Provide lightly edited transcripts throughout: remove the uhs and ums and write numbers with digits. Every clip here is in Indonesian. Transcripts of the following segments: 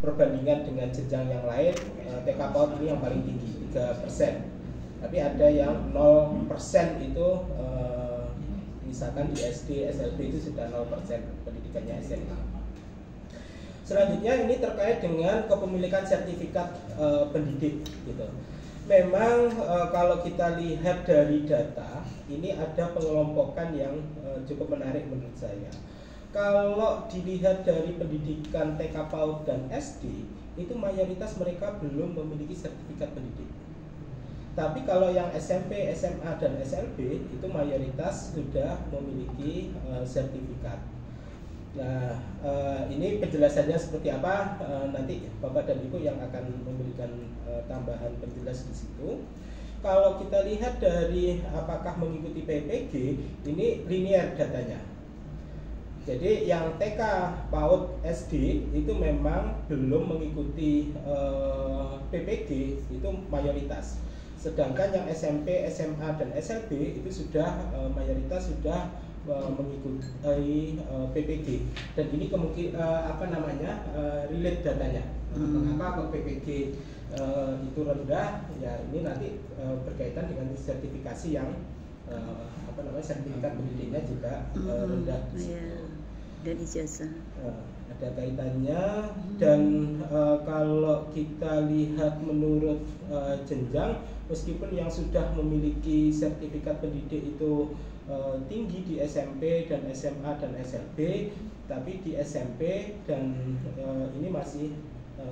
perbandingan dengan jenjang yang lain, TK PAUD ini yang paling tinggi 3%. Tapi ada yang 0% itu misalkan di SD, SMP itu sudah 0% pendidikannya SMA. Selanjutnya ini terkait dengan kepemilikan sertifikat pendidik gitu. Memang kalau kita lihat dari data, ini ada pengelompokan yang cukup menarik menurut saya. Kalau dilihat dari pendidikan TK PAUD dan SD, itu mayoritas mereka belum memiliki sertifikat pendidik. Tapi kalau yang SMP, SMA, dan SLB itu mayoritas sudah memiliki sertifikat. Nah, ini penjelasannya seperti apa, nanti Bapak dan Ibu yang akan memberikan tambahan penjelas di situ. Kalau kita lihat dari apakah mengikuti PPG, ini linear datanya. Jadi yang TK, PAUD, SD itu memang belum mengikuti PPG, itu mayoritas. Sedangkan yang SMP, SMA, dan SLB itu sudah mayoritas sudah mengikuti PPG, dan ini relate datanya. Mengapa kok PPG itu rendah? Ya ini nanti berkaitan dengan sertifikasi yang sertifikat pendidiknya juga rendah. Dan ijazah. Ada kaitannya, dan kalau kita lihat menurut jenjang, meskipun yang sudah memiliki sertifikat pendidik itu tinggi di SMP dan SMA dan SLB, tapi di SMP dan ini masih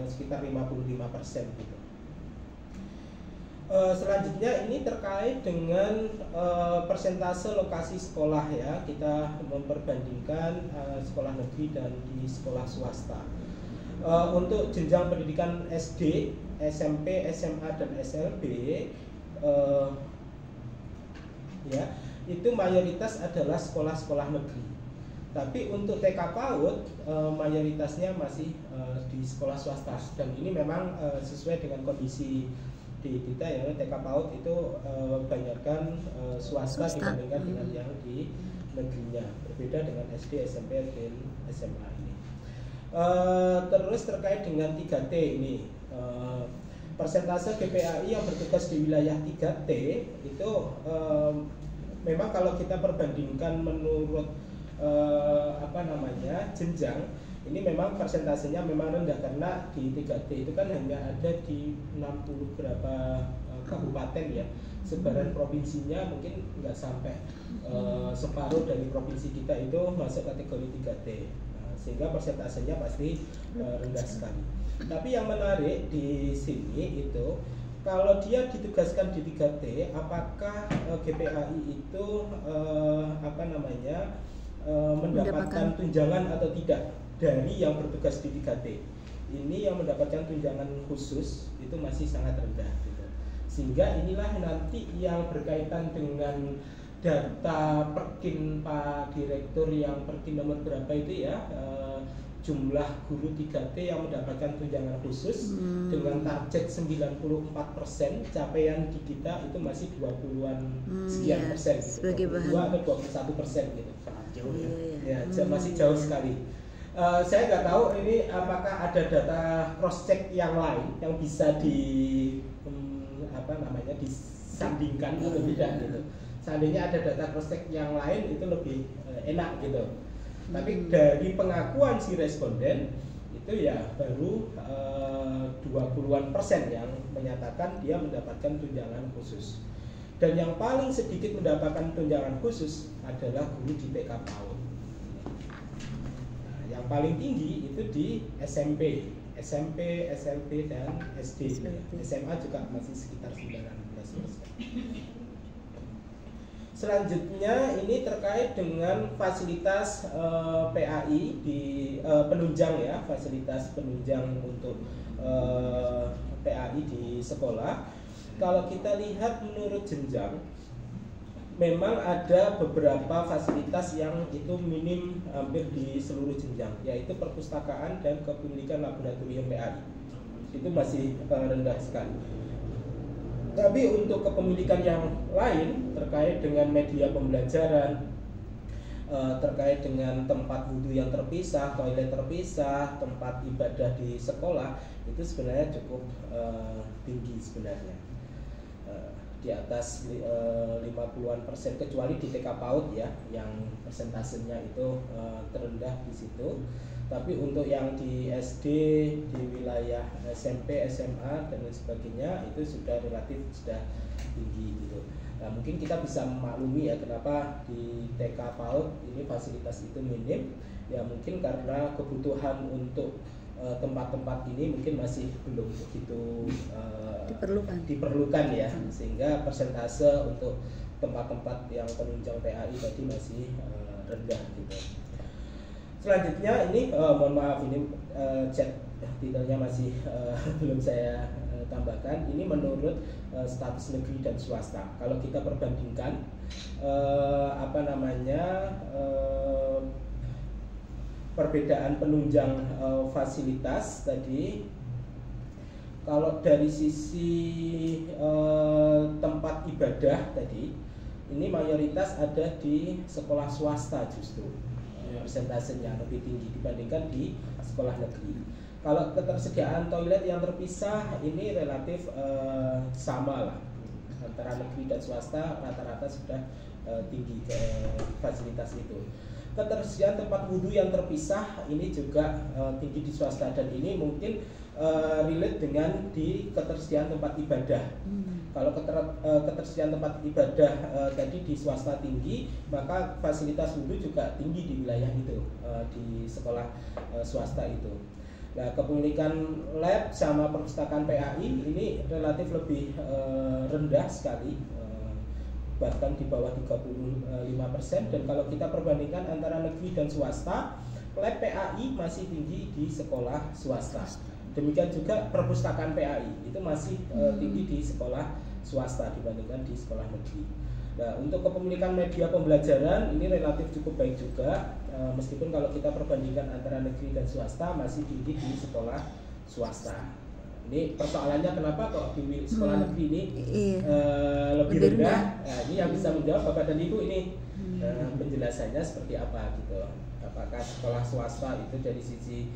sekitar 55% gitu. Selanjutnya ini terkait dengan persentase lokasi sekolah ya. Kita memperbandingkan sekolah negeri dan di sekolah swasta. Untuk jenjang pendidikan SD, SMP, SMA, dan SLB ya, itu mayoritas adalah sekolah-sekolah negeri. Tapi untuk TK PAUD mayoritasnya masih di sekolah swasta, dan ini memang sesuai dengan kondisi di kita ya. TK PAUD itu banyakkan swasta dibandingkan dengan yang di negerinya, berbeda dengan SD, SMP, dan SMA ini. Terus terkait dengan 3T ini, persentase GPAI yang bertugas di wilayah 3T itu memang kalau kita perbandingkan menurut jenjang, ini memang persentasenya memang rendah, karena di 3T itu kan hanya ada di 60 berapa kabupaten ya. Sebaran provinsinya mungkin nggak sampai separuh dari provinsi kita itu masuk kategori 3T. Sehingga persentasenya pasti rendah sekali. Tapi yang menarik di sini itu, kalau dia ditugaskan di 3T, apakah GPAI itu mendapatkan tunjangan atau tidak dari yang bertugas di 3T? Ini yang mendapatkan tunjangan khusus itu masih sangat rendah gitu. Sehingga inilah nanti yang berkaitan dengan data Perkin Pak Direktur, yang Perkin nomor berapa itu ya, jumlah guru 3T yang mendapatkan tunjangan khusus dengan target 94%, capaian di kita itu masih 20-an sekian persen gitu, 22 atau 21% gitu. Jauh ya, masih jauh sekali. Saya nggak tahu ini apakah ada data cross check yang lain yang bisa disandingkan atau tidak gitu. Seandainya ada data cross check yang lain itu lebih enak gitu. Tapi dari pengakuan si responden itu ya baru 20-an persen yang menyatakan dia mendapatkan tunjangan khusus. Dan yang paling sedikit mendapatkan tunjangan khusus adalah guru di TK PAUD. Nah, yang paling tinggi itu di SMP, SLB, dan SD. SMA juga masih sekitar 19%. Selanjutnya ini terkait dengan fasilitas PAI di penunjang ya, fasilitas penunjang untuk PAI di sekolah. Kalau kita lihat menurut jenjang, memang ada beberapa fasilitas yang itu minim hampir di seluruh jenjang, yaitu perpustakaan dan kepemilikan laboratorium PAI. Itu masih rendah sekali. Tapi untuk kepemilikan yang lain terkait dengan media pembelajaran, terkait dengan tempat wudhu yang terpisah, toilet terpisah, tempat ibadah di sekolah itu sebenarnya cukup tinggi sebenarnya, di atas 50-an% kecuali di TK PAUD ya, yang persentasenya itu terendah di situ. Tapi untuk yang di SD, di wilayah SMP, SMA dan lain sebagainya itu sudah relatif sudah tinggi gitu. Nah, mungkin kita bisa memaklumi ya kenapa di TK PAUD ini fasilitas itu minim. Ya mungkin karena kebutuhan untuk tempat-tempat ini mungkin masih belum begitu diperlukan ya, sehingga persentase untuk tempat-tempat yang penunjang PAI tadi masih rendah gitu. Selanjutnya ini mohon maaf ini chat detailnya masih belum saya tambahkan. Ini menurut status negeri dan swasta. Kalau kita perbandingkan perbedaan penunjang fasilitas tadi, kalau dari sisi tempat ibadah tadi ini mayoritas ada di sekolah swasta justru. Persentasenya lebih tinggi dibandingkan di sekolah negeri. Kalau ketersediaan toilet yang terpisah ini relatif sama lah antara negeri dan swasta, rata-rata sudah tinggi fasilitas itu. Ketersediaan tempat wudhu yang terpisah ini juga tinggi di swasta, dan ini mungkin relate dengan di ketersediaan tempat ibadah. Kalau ketersediaan tempat ibadah tadi di swasta tinggi, maka fasilitas wudhu juga tinggi di wilayah itu, di sekolah swasta itu. Nah, kepemilikan lab sama perpustakaan PAI ini relatif lebih rendah sekali, bahkan di bawah 35%. Dan kalau kita perbandingkan antara negeri dan swasta, lab PAI masih tinggi di sekolah swasta. Demikian juga perpustakaan PAI itu masih tinggi di sekolah swasta dibandingkan di sekolah negeri. Nah, untuk kepemilikan media pembelajaran ini relatif cukup baik juga, meskipun kalau kita perbandingkan antara negeri dan swasta masih tinggi di sekolah swasta. Ini persoalannya kenapa kok di sekolah negeri ini lebih rendah? Nah, ini yang bisa menjawab Bapak dan Ibu ini penjelasannya seperti apa gitu. Apakah sekolah swasta itu dari sisi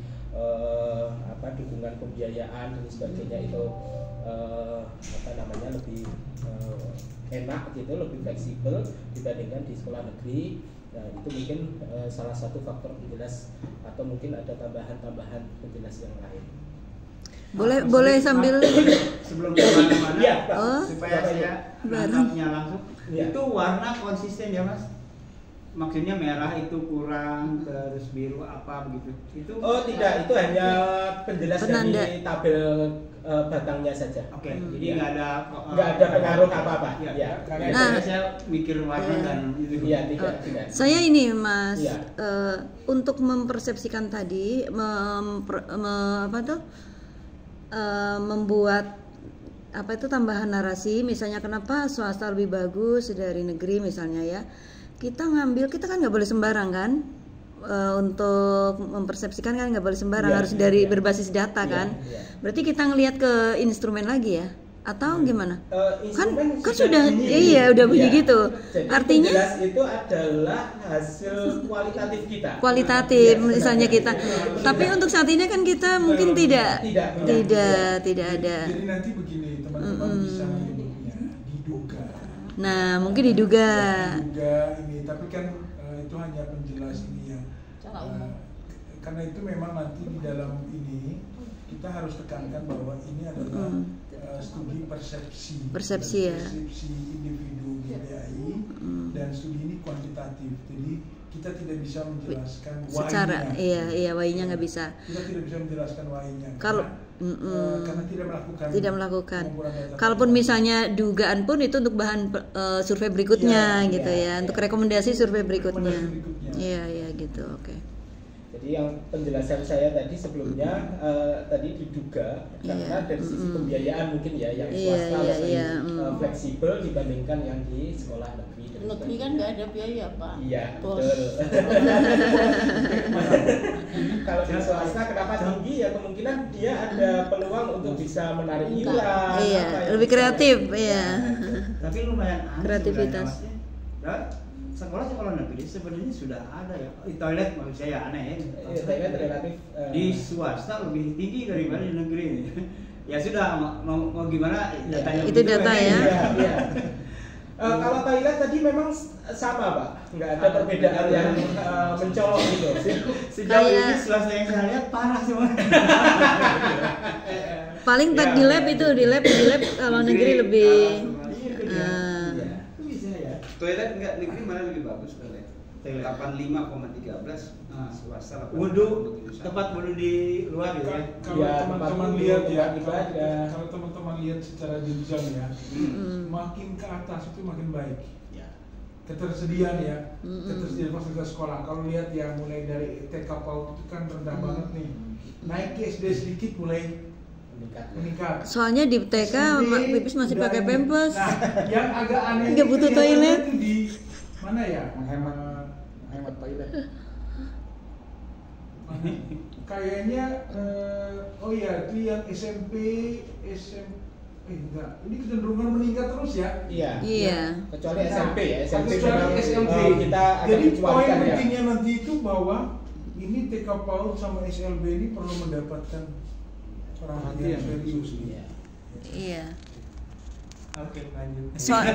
dukungan pembiayaan dan sebagainya itu lebih enak gitu, lebih fleksibel dibandingkan di sekolah negeri. Nah, itu mungkin salah satu faktor penjelas, atau mungkin ada tambahan penjelas yang lain. Boleh sambil sebelum kemana-mana ya, supaya saya nangkapnya langsung. Ya. Itu warna konsisten ya Mas? Maksudnya merah itu kurang, terus biru apa begitu? Itu tidak, itu hanya penjelas dari tabel batangnya saja. Oke, jadi nggak ada pengaruh apa-apa. Ya. Karena saya mikir warna dan itu. Iya, tidak. Saya ini Mas, untuk mempersepsikan tadi, membuat tambahan narasi, misalnya kenapa swasta lebih bagus dari negeri misalnya ya. Kita kan nggak boleh sembarang kan, untuk mempersepsikan kan nggak boleh sembarang, harus dari berbasis data kan. Berarti kita ngelihat ke instrumen lagi ya, atau gimana? Kan sudah udah begitu. Jadi artinya itu adalah hasil kualitatif kita. Kualitatif misalnya kita. Tapi untuk saat ini kan kita mungkin tidak ada. Jadi nanti begini teman-teman bisa menyebutnya diduga. Nah, mungkin diduga ini, tapi kan itu hanya penjelas ini ya. Karena itu memang nanti di dalam ini kita harus tekankan bahwa ini adalah studi persepsi ya. Persepsi individu GPAI dan studi ini kuantitatif. Jadi kita tidak bisa menjelaskan secara why-nya. why-nya nggak bisa. Kita tidak bisa menjelaskan why-nya. Karena tidak melakukan. Kalaupun misalnya dugaan pun itu untuk bahan survei berikutnya untuk rekomendasi survei berikutnya. Iya gitu. Oke. Jadi yang penjelasan saya tadi sebelumnya tadi diduga karena dari sisi pembiayaan mungkin ya yang swasta lebih fleksibel dibandingkan yang di sekolah negeri. Negeri kan nggak ada biaya Pak. Iya betul. Kalau di swasta kenapa tinggi ya, kemungkinan dia ada peluang untuk bisa menarik iuran. Lebih kreatif Tapi lumayan kreativitas. sekolah negeri sebenarnya sudah ada ya. Toilet maksud saya aneh ya. Toilet relatif Di swasta lebih tinggi daripada di negeri. Ya sudah, mau gimana datanya Itu data ya. Iya. Kalau toilet tadi memang sama Pak, nggak ada perbedaan yang mencolok gitu. Sejauh ini Kayak- swasta yang saya lihat parah semua. Paling Ya, di lab itu di lab kalau negeri lebih Itu bisa ya. Toilet enggak negeri mana lebih bagus toilet? Toilet. 85,13 swasta 8,71. Wudhu, tempat wudhu di luar gitu ya. Kalau Ya, teman-teman tempat lihat duduk, ya, tempat ibadah. kalau teman-teman lihat secara jenjang ya, makin ke atas itu makin baik. Ya. Ketersediaan ya, ketersediaan fasilitas sekolah. Kalau lihat ya, mulai dari TK PAUD itu kan rendah banget nih. Naik ke SD sedikit mulai meningkat. soalnya di TK pipis masih pakai pampers. Nah, yang agak aneh Nggak butuh toilet. itu di mana ya? Menghemat toilet. Mana? Kayaknya oh ya itu yang SMP enggak, ini kecenderungan meningkat terus ya. Iya. Iya. Kecuali SMP ya, SMP Kecuali memang, SMP. kita agak Jadi poin mencualikan ya. pentingnya nanti itu bahwa ini TK PAUD sama SLB ini perlu mendapatkan perhatian serius. Iya. Iya. Oke, lanjut. Soal